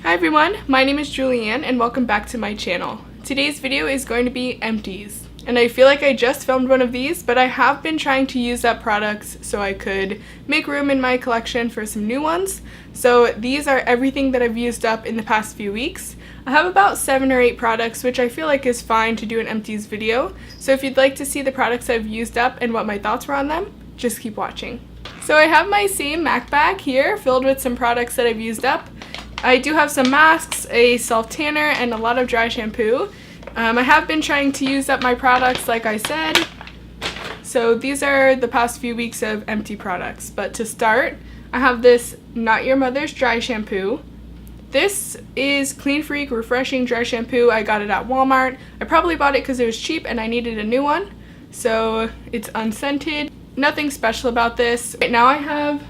Hi everyone, my name is Julianne and welcome back to my channel. Today's video is going to be empties. And I feel like I just filmed one of these, but I have been trying to use up products so I could make room in my collection for some new ones. So these are everything that I've used up in the past few weeks. I have about 7 or 8 products, which I feel like is fine to do an empties video. So if you'd like to see the products I've used up and what my thoughts were on them, just keep watching. So I have my same MAC bag here filled with some products that I've used up. I do have some masks, a self-tanner, and a lot of dry shampoo. I have been trying to use up my products like I said. So these are the past few weeks of empty products. But to start, I have this Not Your Mother's dry shampoo. This is Clean Freak Refreshing Dry Shampoo. I got it at Walmart. I probably bought it because it was cheap and I needed a new one. So it's unscented. Nothing special about this. Right now I have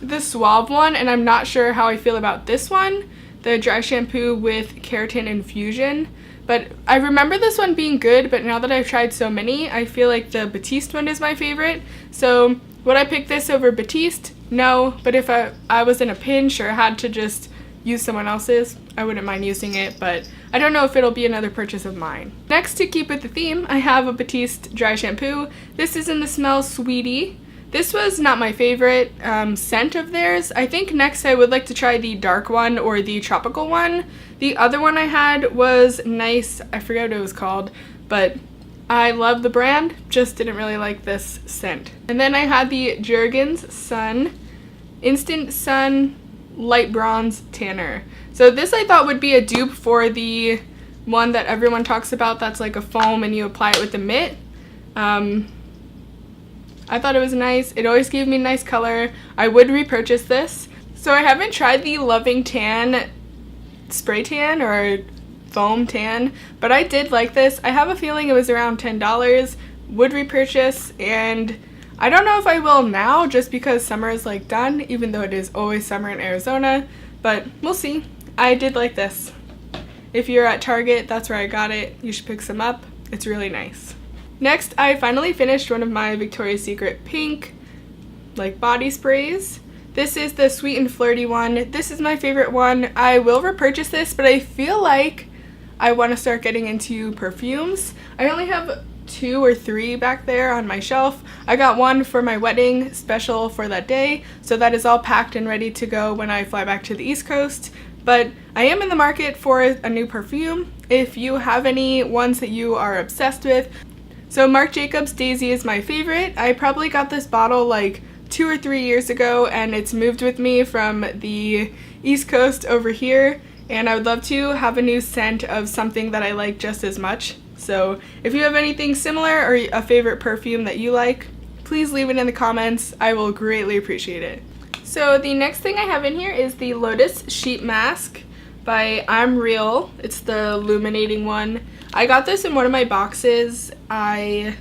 the Suave one, and I'm not sure how I feel about this one, the dry shampoo with keratin infusion. But I remember this one being good, but now that I've tried so many, I feel like the Batiste one is my favorite. So would I pick this over Batiste? No, but if I was in a pinch or had to just use someone else's, I wouldn't mind using it, but I don't know if it'll be another purchase of mine. Next, to keep with the theme, I have a Batiste dry shampoo. This is in the smell Sweetie. This was not my favorite scent of theirs. I think next I would like to try the dark one or the tropical one. The other one I had was nice. I forget what it was called, but I love the brand, just didn't really like this scent. And then I had the Jergens Sun Instant Sun Light Bronze Tanner. So this I thought would be a dupe for the one that everyone talks about that's like a foam and you apply it with a mitt. I thought it was nice. It always gave me a nice color. I would repurchase this. So I haven't tried the Loving Tan spray tan or foam tan, but I did like this. I have a feeling it was around $10. Would repurchase, and I don't know if I will now just because summer is like done, even though it is always summer in Arizona, but we'll see. I did like this. If you're at Target, that's where I got it. You should pick some up. It's really nice. Next, I finally finished one of my Victoria's Secret pink body sprays. This is the Sweet and Flirty one. This is my favorite one. I will repurchase this, but I feel like I want to start getting into perfumes. I only have 2 or 3 back there on my shelf. I got one for my wedding special for that day, so that is all packed and ready to go when I fly back to the East Coast. But I am in the market for a new perfume. If you have any ones that you are obsessed with. So Marc Jacobs Daisy is my favorite. I probably got this bottle like 2 or 3 years ago, and it's moved with me from the East Coast over here, and I would love to have a new scent of something that I like just as much. So if you have anything similar or a favorite perfume that you like, please leave it in the comments. I will greatly appreciate it. So the next thing I have in here is the Lotus Sheet Mask by I'm Real. It's the illuminating one. I got this in one of my boxes. I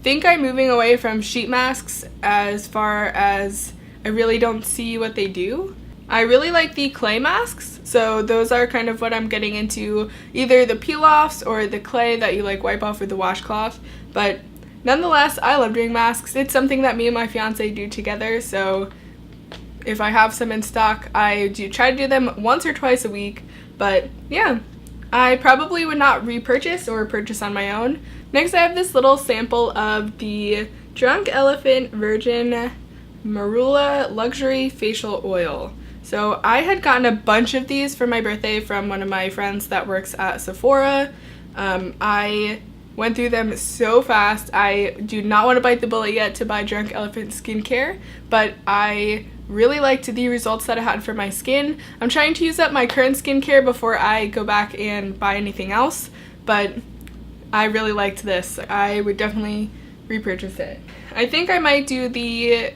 think I'm moving away from sheet masks as far as I really don't see what they do. I really like the clay masks, so those are kind of what I'm getting into, either the peel-offs or the clay that you wipe off with the washcloth. But nonetheless, I love doing masks. It's something that me and my fiance do together, so if I have some in stock, I do try to do them once or twice a week. But yeah, I probably would not repurchase or purchase on my own. Next, I have this little sample of the Drunk Elephant Virgin Marula Luxury Facial Oil. So I had gotten a bunch of these for my birthday from one of my friends that works at Sephora. I went through them so fast. I do not want to bite the bullet yet to buy Drunk Elephant skincare, but I really liked the results that I had for my skin. I'm trying to use up my current skincare before I go back and buy anything else, but I really liked this. I would definitely repurchase it. I think I might do the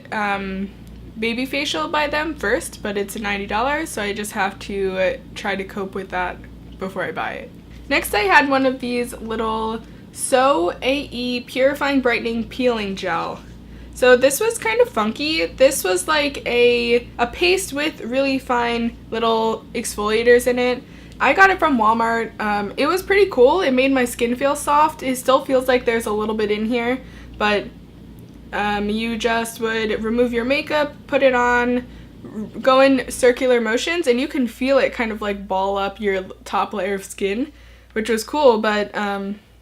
baby facial by them first, but it's $90, so I just have to try to cope with that before I buy it. Next, I had one of these little So AE Purifying Brightening Peeling Gel. So this was kind of funky. This was like a paste with really fine little exfoliators in it. I got it from Walmart. It was pretty cool. It made my skin feel soft. It still feels like there's a little bit in here, but you just would remove your makeup, put it on, go in circular motions and you can feel it kind of like ball up your top layer of skin, which was cool, but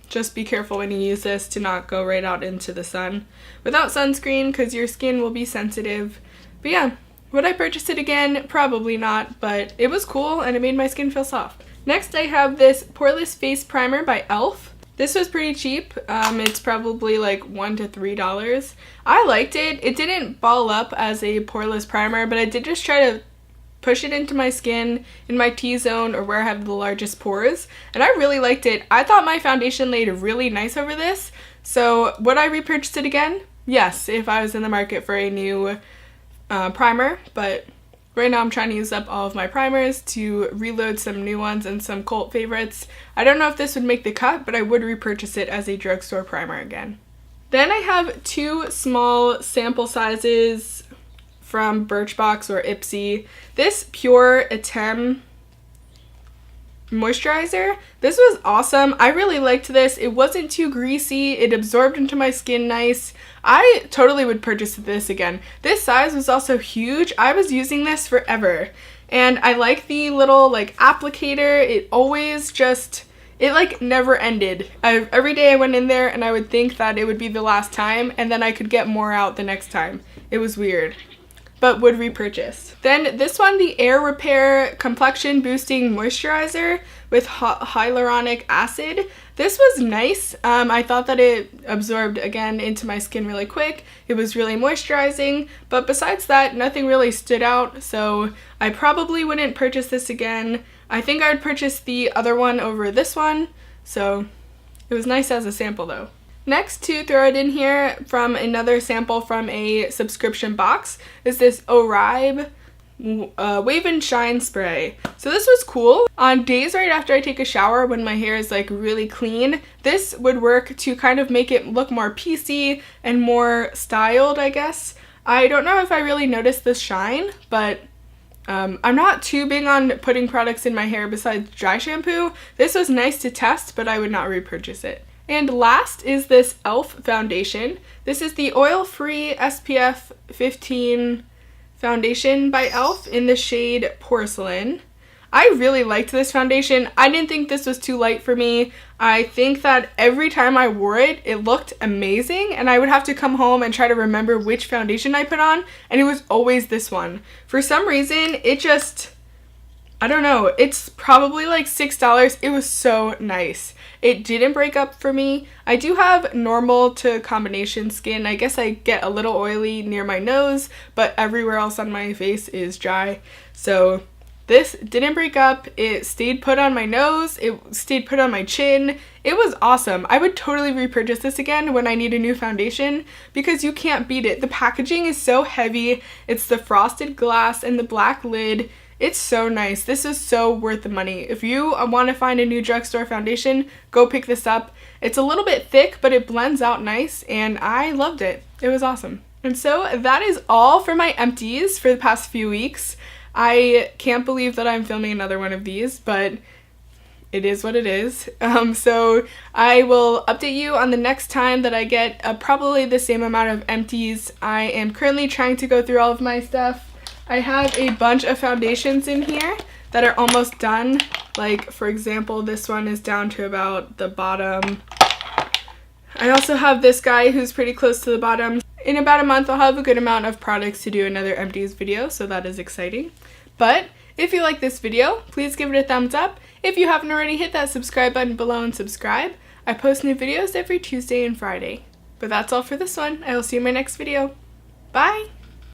just be careful when you use this to not go right out into the sun without sunscreen because your skin will be sensitive. But yeah, would I purchase it again? Probably not, but it was cool and it made my skin feel soft. Next I have this Poreless Face Primer by e.l.f. This was pretty cheap. It's probably like $1 to $3. I liked it. It didn't ball up as a poreless primer, but I did just try to push it into my skin in my T-zone or where I have the largest pores, and I really liked it. I thought my foundation laid really nice over this, so would I repurchase it again? Yes, if I was in the market for a new primer, but right now I'm trying to use up all of my primers to reload some new ones and some cult favorites. I don't know if this would make the cut, but I would repurchase it as a drugstore primer again. Then I have 2 small sample sizes from Birchbox or Ipsy. This Puretem Moisturizer. This was awesome. I really liked this. It wasn't too greasy. It absorbed into my skin nice. I totally would purchase this again. This size was also huge. I was using this forever. And I like the little like applicator. It always just, it like never ended. Every day I went in there and I would think that it would be the last time and then I could get more out the next time. It was weird, but would repurchase. Then this one, the Air Repair Complexion Boosting Moisturizer with hyaluronic acid. This was nice. I thought that it absorbed again into my skin really quick. It was really moisturizing, but besides that, nothing really stood out, so I probably wouldn't purchase this again. I think I would purchase the other one over this one, so it was nice as a sample though. Next, to throw it in here from another sample from a subscription box, is this Oribe Wave and Shine Spray. So this was cool. On days right after I take a shower when my hair is like really clean, this would work to kind of make it look more piecey and more styled, I guess. I don't know if I really noticed the shine, but I'm not too big on putting products in my hair besides dry shampoo. This was nice to test, but I would not repurchase it. And last is this e.l.f. foundation. This is the oil-free SPF 15 foundation by e.l.f. in the shade Porcelain. I really liked this foundation. I didn't think this was too light for me. I think that every time I wore it, it looked amazing, and I would have to come home and try to remember which foundation I put on, and it was always this one. For some reason, it just, I don't know, it's probably like $6. It was so nice. It didn't break up for me. I do have normal to combination skin. I guess I get a little oily near my nose, but everywhere else on my face is dry. So this didn't break up. It stayed put on my nose. It stayed put on my chin. It was awesome. I would totally repurchase this again when I need a new foundation because you can't beat it. The packaging is so heavy. It's the frosted glass and the black lid. It's so nice. This is so worth the money. If you want to find a new drugstore foundation, go pick this up. It's a little bit thick, but it blends out nice, and I loved it. It was awesome. And so that is all for my empties for the past few weeks. I can't believe that I'm filming another one of these, but it is what it is. So I will update you on the next time that I get probably the same amount of empties. I am currently trying to go through all of my stuff. I have a bunch of foundations in here that are almost done. Like, for example, this one is down to about the bottom. I also have this guy who's pretty close to the bottom. In about a month, I'll have a good amount of products to do another empties video, so that is exciting. But if you like this video, please give it a thumbs up. If you haven't already, hit that subscribe button below and subscribe. I post new videos every Tuesday and Friday. But that's all for this one. I will see you in my next video. Bye!